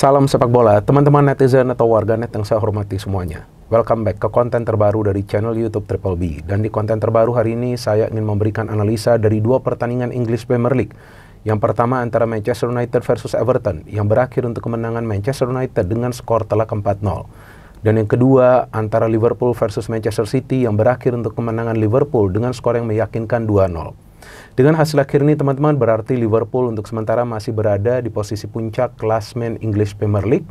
Salam sepak bola, teman-teman netizen atau warganet yang saya hormati semuanya. Welcome back ke konten terbaru dari channel YouTube Triple B. Dan di konten terbaru hari ini saya ingin memberikan analisa dari dua pertandingan English Premier League. Yang pertama antara Manchester United versus Everton yang berakhir untuk kemenangan Manchester United dengan skor telak 4-0. Dan yang kedua antara Liverpool versus Manchester City yang berakhir untuk kemenangan Liverpool dengan skor yang meyakinkan 2-0. Dengan hasil akhir ini teman-teman berarti Liverpool untuk sementara masih berada di posisi puncak klasmen English Premier League.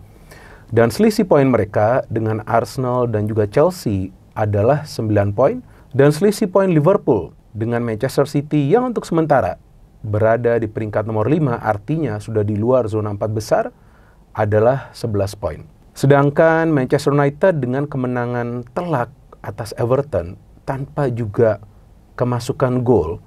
Dan selisih poin mereka dengan Arsenal dan juga Chelsea adalah 9 poin. Dan selisih poin Liverpool dengan Manchester City yang untuk sementara berada di peringkat nomor 5 artinya sudah di luar zona 4 besar adalah 11 poin. Sedangkan Manchester United dengan kemenangan telak atas Everton tanpa juga kemasukan gol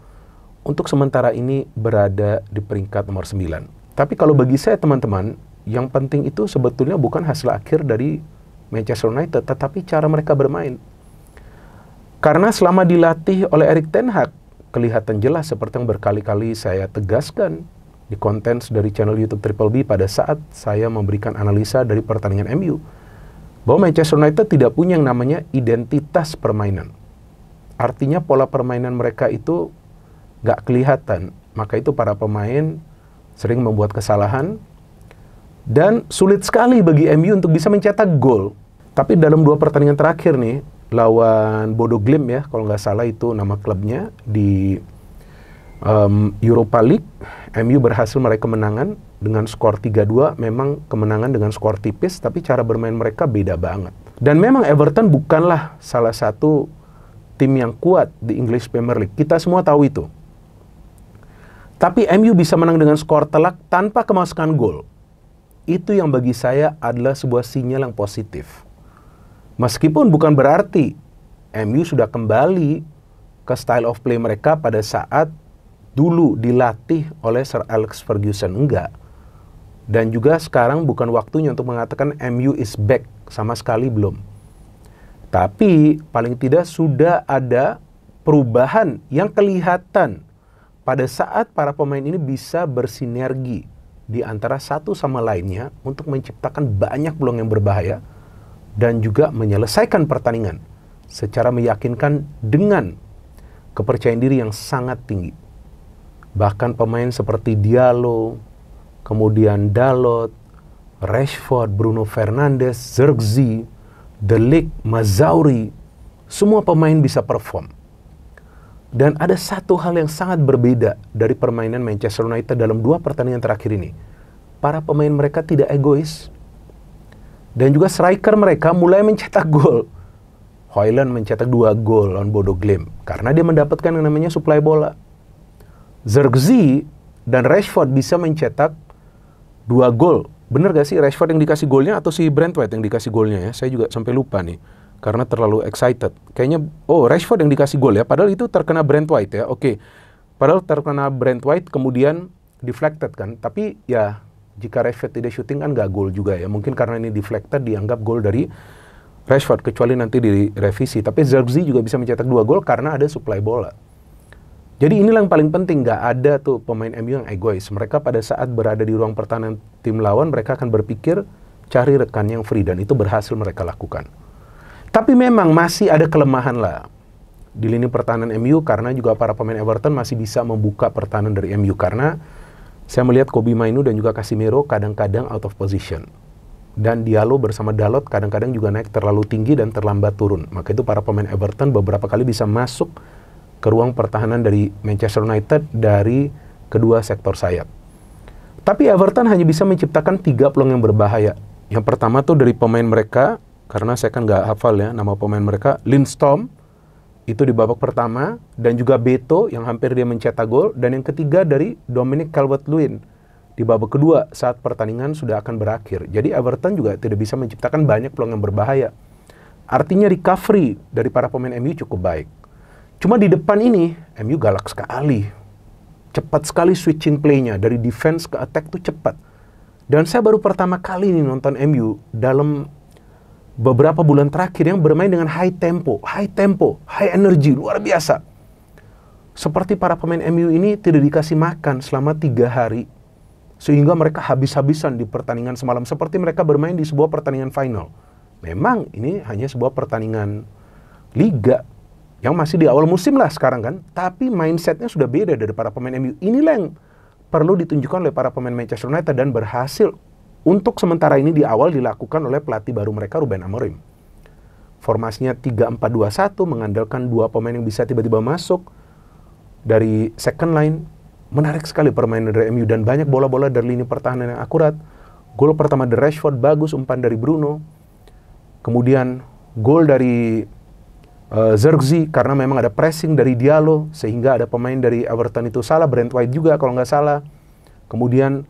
untuk sementara ini berada di peringkat nomor 9. Tapi kalau bagi saya teman-teman, yang penting itu sebetulnya bukan hasil akhir dari Manchester United, tetapi cara mereka bermain. Karena selama dilatih oleh Erik ten Hag, kelihatan jelas seperti yang berkali-kali saya tegaskan di konten dari channel YouTube Triple B pada saat saya memberikan analisa dari pertandingan MU, bahwa Manchester United tidak punya yang namanya identitas permainan. Artinya pola permainan mereka itu nggak kelihatan, maka itu para pemain sering membuat kesalahan dan sulit sekali bagi MU untuk bisa mencetak gol. Tapi dalam dua pertandingan terakhir nih, lawan Bodo Glimt ya, kalau nggak salah itu nama klubnya, di Europa League, MU berhasil meraih kemenangan dengan skor 3-2, memang kemenangan dengan skor tipis, tapi cara bermain mereka beda banget. Dan memang Everton bukanlah salah satu tim yang kuat di English Premier League, kita semua tahu itu. Tapi MU bisa menang dengan skor telak tanpa kemasukan gol. Itu yang bagi saya adalah sebuah sinyal yang positif. Meskipun bukan berarti MU sudah kembali ke style of play mereka pada saat dulu dilatih oleh Sir Alex Ferguson, enggak. Dan juga sekarang bukan waktunya untuk mengatakan MU is back, sama sekali belum. Tapi paling tidak sudah ada perubahan yang kelihatan pada saat para pemain ini bisa bersinergi di antara satu sama lainnya untuk menciptakan banyak peluang yang berbahaya dan juga menyelesaikan pertandingan secara meyakinkan dengan kepercayaan diri yang sangat tinggi. Bahkan pemain seperti Diallo, kemudian Dalot, Rashford, Bruno Fernandes, Zirkzee, De Ligt, Mazraoui, semua pemain bisa perform. Dan ada satu hal yang sangat berbeda dari permainan Manchester United dalam dua pertandingan terakhir ini. Para pemain mereka tidak egois. Dan juga striker mereka mulai mencetak gol. Højlund mencetak 2 gol lawan Bodo Glimt karena dia mendapatkan yang namanya suplai bola. Zirkzee dan Rashford bisa mencetak 2 gol. Bener gak sih Rashford yang dikasih golnya atau si Brent White yang dikasih golnya ya? Saya juga sampai lupa nih. Karena terlalu excited. Kayaknya, Rashford yang dikasih gol ya. Padahal itu terkena Brent White ya. Oke. Padahal terkena Brent White kemudian deflected kan. Tapi ya, jika Rashford tidak shooting kan nggak gol juga ya. Mungkin karena ini deflected dianggap gol dari Rashford. Kecuali nanti direvisi. Tapi Zirkzee juga bisa mencetak 2 gol karena ada supply bola. Jadi inilah yang paling penting. Nggak ada tuh pemain MU yang egois. Mereka pada saat berada di ruang pertahanan tim lawan, mereka akan berpikir cari rekan yang free. Dan itu berhasil mereka lakukan. Tapi memang masih ada kelemahan lah di lini pertahanan MU karena juga para pemain Everton masih bisa membuka pertahanan dari MU karena saya melihat Kobbie Mainoo dan juga Casemiro kadang-kadang out of position. Dan Diallo bersama Dalot kadang-kadang juga naik terlalu tinggi dan terlambat turun. Maka itu para pemain Everton beberapa kali bisa masuk ke ruang pertahanan dari Manchester United dari kedua sektor sayap. Tapi Everton hanya bisa menciptakan 3 peluang yang berbahaya. Yang pertama tuh dari pemain mereka, karena saya kan nggak hafal ya nama pemain mereka, Lindstrom itu di babak pertama, dan juga Beto yang hampir dia mencetak gol, dan yang ketiga dari Dominic Calvert-Lewin di babak kedua saat pertandingan sudah akan berakhir. Jadi Everton juga tidak bisa menciptakan banyak peluang yang berbahaya. Artinya recovery dari para pemain MU cukup baik. Cuma di depan ini MU galak sekali, cepat sekali switching play-nya dari defense ke attack tuh cepat. Dan saya baru pertama kali nih nonton MU dalam beberapa bulan terakhir yang bermain dengan high tempo, high energy, luar biasa. Seperti para pemain MU ini tidak dikasih makan selama 3 hari sehingga mereka habis-habisan di pertandingan semalam seperti mereka bermain di sebuah pertandingan final. Memang ini hanya sebuah pertandingan liga yang masih di awal musim lah sekarang kan, tapi mindsetnya sudah beda dari para pemain MU. Inilah yang perlu ditunjukkan oleh para pemain Manchester United dan berhasil untuk sementara ini di awal dilakukan oleh pelatih baru mereka, Ruben Amorim. Formasinya 3-4-2-1 mengandalkan dua pemain yang bisa tiba-tiba masuk dari second line. Menarik sekali permainan dari MU dan banyak bola-bola dari lini pertahanan yang akurat. Gol pertama dari Rashford bagus, umpan dari Bruno. Kemudian gol dari Zirkzee karena memang ada pressing dari Diallo sehingga ada pemain dari Everton itu salah, Brent White juga kalau nggak salah. Kemudian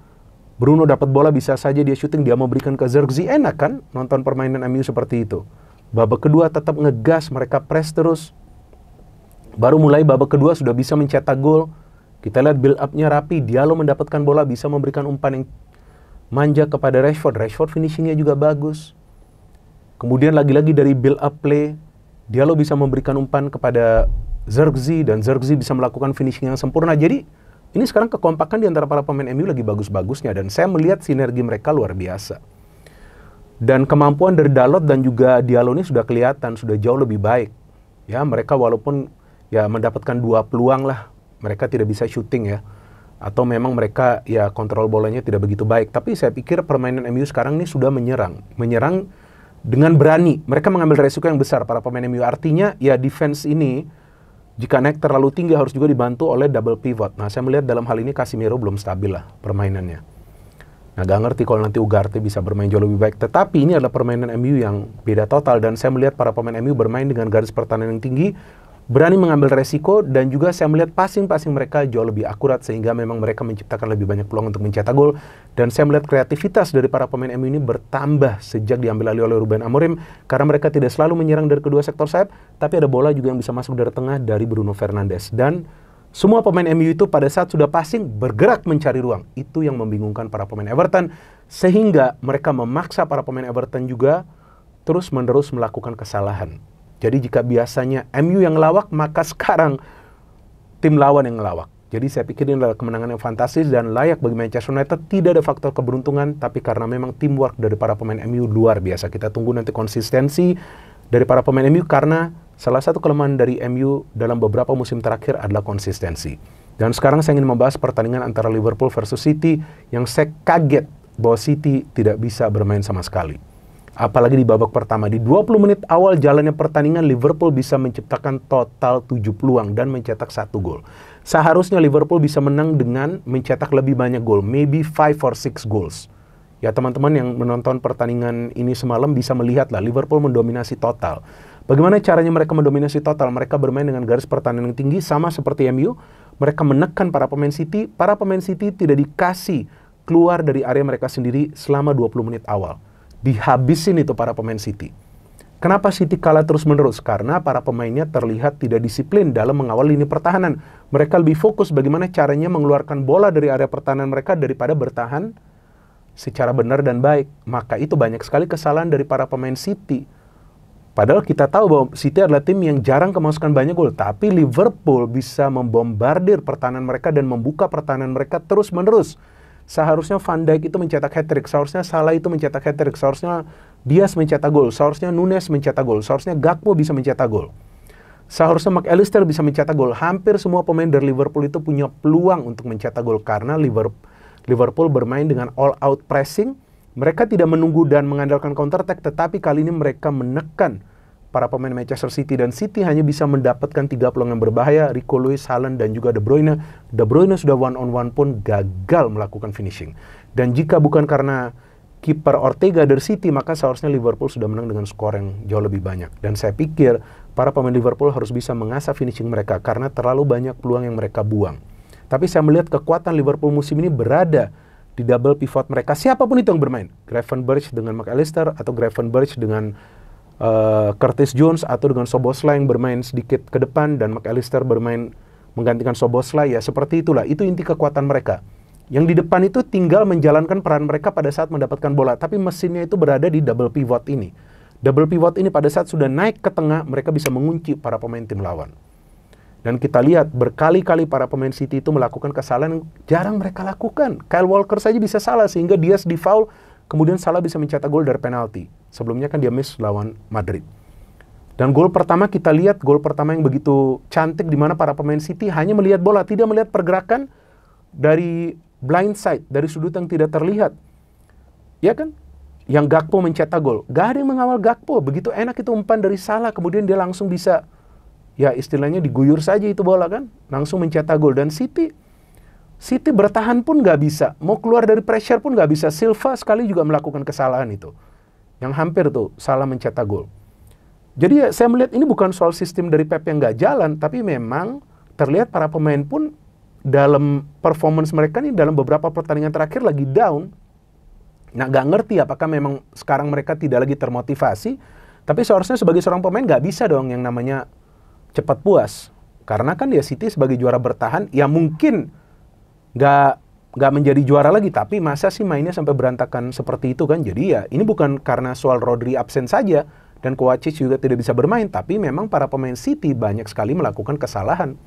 Bruno dapat bola bisa saja dia shooting, dia mau berikan ke Zirkzee. Enak kan nonton permainan MU seperti itu. Babak kedua tetap ngegas, mereka press terus. Baru mulai babak kedua sudah bisa mencetak gol. Kita lihat build up-nya rapi, Diallo mendapatkan bola, bisa memberikan umpan yang manja kepada Rashford. Rashford finishing-nya juga bagus. Kemudian lagi-lagi dari build up play, Diallo bisa memberikan umpan kepada Zirkzee, dan Zirkzee bisa melakukan finishing yang sempurna. Jadi, ini sekarang kekompakan di antara para pemain MU lagi bagus-bagusnya, dan saya melihat sinergi mereka luar biasa. Dan kemampuan dari Dalot dan juga Diallo ini sudah kelihatan, sudah jauh lebih baik. Ya, mereka walaupun ya mendapatkan dua peluang lah, mereka tidak bisa shooting ya, atau memang mereka ya kontrol bolanya tidak begitu baik. Tapi saya pikir permainan MU sekarang ini sudah menyerang dengan berani. Mereka mengambil resiko yang besar para pemain MU. Artinya ya defense ini jika naik terlalu tinggi harus juga dibantu oleh double pivot. Nah, saya melihat dalam hal ini Casemiro belum stabil lah permainannya. Nah, gak ngerti kalau nanti Ugarte bisa bermain jauh lebih baik. Tetapi ini adalah permainan MU yang beda total, dan saya melihat para pemain MU bermain dengan garis pertahanan yang tinggi, berani mengambil resiko, dan juga saya melihat passing-passing mereka jauh lebih akurat sehingga memang mereka menciptakan lebih banyak peluang untuk mencetak gol. Dan saya melihat kreativitas dari para pemain MU ini bertambah sejak diambil alih oleh Ruben Amorim, karena mereka tidak selalu menyerang dari kedua sektor sayap, tapi ada bola juga yang bisa masuk dari tengah dari Bruno Fernandes. Dan semua pemain MU itu pada saat sudah passing bergerak mencari ruang. Itu yang membingungkan para pemain Everton, sehingga mereka memaksa para pemain Everton juga terus-menerus melakukan kesalahan. Jadi jika biasanya MU yang ngelawak, maka sekarang tim lawan yang ngelawak. Jadi saya pikir ini adalah kemenangan yang fantastis dan layak bagi Manchester United. Tidak ada faktor keberuntungan, tapi karena memang teamwork dari para pemain MU luar biasa. Kita tunggu nanti konsistensi dari para pemain MU, karena salah satu kelemahan dari MU dalam beberapa musim terakhir adalah konsistensi. Dan sekarang saya ingin membahas pertandingan antara Liverpool versus City yang saya kaget bahwa City tidak bisa bermain sama sekali. Apalagi di babak pertama, di 20 menit awal jalannya pertandingan, Liverpool bisa menciptakan total 7 peluang dan mencetak 1 gol. Seharusnya Liverpool bisa menang dengan mencetak lebih banyak gol, maybe 5 or 6 goals. Ya, teman-teman yang menonton pertandingan ini semalam bisa melihatlah Liverpool mendominasi total. Bagaimana caranya mereka mendominasi total? Mereka bermain dengan garis pertahanan yang tinggi sama seperti MU. Mereka menekan para pemain City. Para pemain City tidak dikasih keluar dari area mereka sendiri selama 20 menit awal. Dihabisin itu para pemain City. Kenapa City kalah terus-menerus? Karena para pemainnya terlihat tidak disiplin dalam mengawal lini pertahanan. Mereka lebih fokus bagaimana caranya mengeluarkan bola dari area pertahanan mereka daripada bertahan secara benar dan baik. Maka itu banyak sekali kesalahan dari para pemain City. Padahal kita tahu bahwa City adalah tim yang jarang kemasukan banyak gol. Tapi Liverpool bisa membombardir pertahanan mereka dan membuka pertahanan mereka terus-menerus. Seharusnya Van Dijk itu mencetak hat-trick, seharusnya Salah itu mencetak hat-trick, seharusnya Diaz mencetak gol, seharusnya Nunes mencetak gol, seharusnya Gakpo bisa mencetak gol, seharusnya McAllister bisa mencetak gol. Hampir semua pemain dari Liverpool itu punya peluang untuk mencetak gol karena Liverpool bermain dengan all out pressing. Mereka tidak menunggu dan mengandalkan counter attack, tetapi kali ini mereka menekan para pemain Manchester City, dan City hanya bisa mendapatkan 3 peluang yang berbahaya, Rico Lewis, Haaland, dan juga De Bruyne. De Bruyne sudah one-on-one pun gagal melakukan finishing. Dan jika bukan karena kiper Ortega dari City, maka seharusnya Liverpool sudah menang dengan skor yang jauh lebih banyak. Dan saya pikir para pemain Liverpool harus bisa mengasah finishing mereka karena terlalu banyak peluang yang mereka buang. Tapi saya melihat kekuatan Liverpool musim ini berada di double pivot mereka. Siapapun itu yang bermain, Gravenberch dengan McAllister, atau Gravenberch dengan Curtis Jones, atau dengan Szoboszlai yang bermain sedikit ke depan dan McAllister bermain menggantikan Szoboszlai, ya seperti itulah. Itu inti kekuatan mereka. Yang di depan itu tinggal menjalankan peran mereka pada saat mendapatkan bola, tapi mesinnya itu berada di double pivot ini. Double pivot ini pada saat sudah naik ke tengah, mereka bisa mengunci para pemain tim lawan. Dan kita lihat berkali-kali para pemain City itu melakukan kesalahan yang jarang mereka lakukan. Kyle Walker saja bisa salah sehingga Diaz di foul, kemudian Salah bisa mencetak gol dari penalti. Sebelumnya kan dia miss lawan Madrid. Dan gol pertama kita lihat, gol pertama yang begitu cantik di mana para pemain City hanya melihat bola, tidak melihat pergerakan dari blind side, dari sudut yang tidak terlihat. Ya kan? Yang Gakpo mencetak gol. Gak ada yang mengawal Gakpo. Begitu enak itu umpan dari Salah, kemudian dia langsung bisa, ya istilahnya diguyur saja itu bola kan, langsung mencetak gol. Dan City bertahan pun nggak bisa, mau keluar dari pressure pun nggak bisa. Silva sekali juga melakukan kesalahan itu, yang hampir tuh Salah mencetak gol. Jadi ya saya melihat ini bukan soal sistem dari Pep yang nggak jalan, tapi memang terlihat para pemain pun dalam performance mereka nih dalam beberapa pertandingan terakhir lagi down. Nah nggak ngerti apakah memang sekarang mereka tidak lagi termotivasi, tapi seharusnya sebagai seorang pemain nggak bisa dong yang namanya cepat puas. Karena kan ya City sebagai juara bertahan, ya mungkin nggak menjadi juara lagi, tapi masa sih mainnya sampai berantakan seperti itu kan. Jadi ya ini bukan karena soal Rodri absen saja, dan Kovacic juga tidak bisa bermain, tapi memang para pemain City banyak sekali melakukan kesalahan.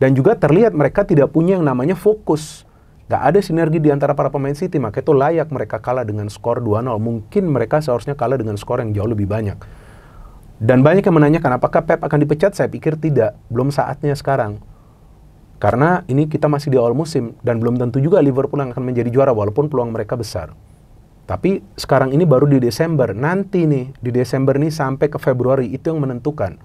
Dan juga terlihat mereka tidak punya yang namanya fokus. Nggak ada sinergi di antara para pemain City, maka itu layak mereka kalah dengan skor 2-0. Mungkin mereka seharusnya kalah dengan skor yang jauh lebih banyak. Dan banyak yang menanyakan apakah Pep akan dipecat? Saya pikir tidak, belum saatnya sekarang. Karena ini kita masih di awal musim, dan belum tentu juga Liverpool yang akan menjadi juara, walaupun peluang mereka besar. Tapi sekarang ini baru di Desember, nanti nih, di Desember nih sampai ke Februari, itu yang menentukan.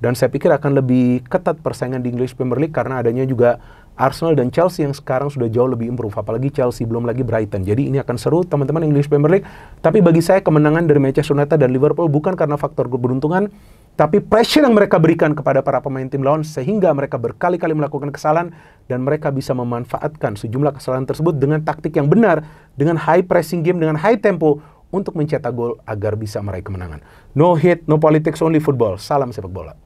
Dan saya pikir akan lebih ketat persaingan di English Premier League, karena adanya juga Arsenal dan Chelsea yang sekarang sudah jauh lebih improve, apalagi Chelsea, belum lagi Brighton. Jadi ini akan seru teman-teman English Premier League. Tapi bagi saya kemenangan dari Manchester United dan Liverpool bukan karena faktor keberuntungan, tapi pressure yang mereka berikan kepada para pemain tim lawan sehingga mereka berkali-kali melakukan kesalahan dan mereka bisa memanfaatkan sejumlah kesalahan tersebut dengan taktik yang benar, dengan high pressing game, dengan high tempo untuk mencetak gol agar bisa meraih kemenangan. No hit, no politics, only football. Salam sepak bola.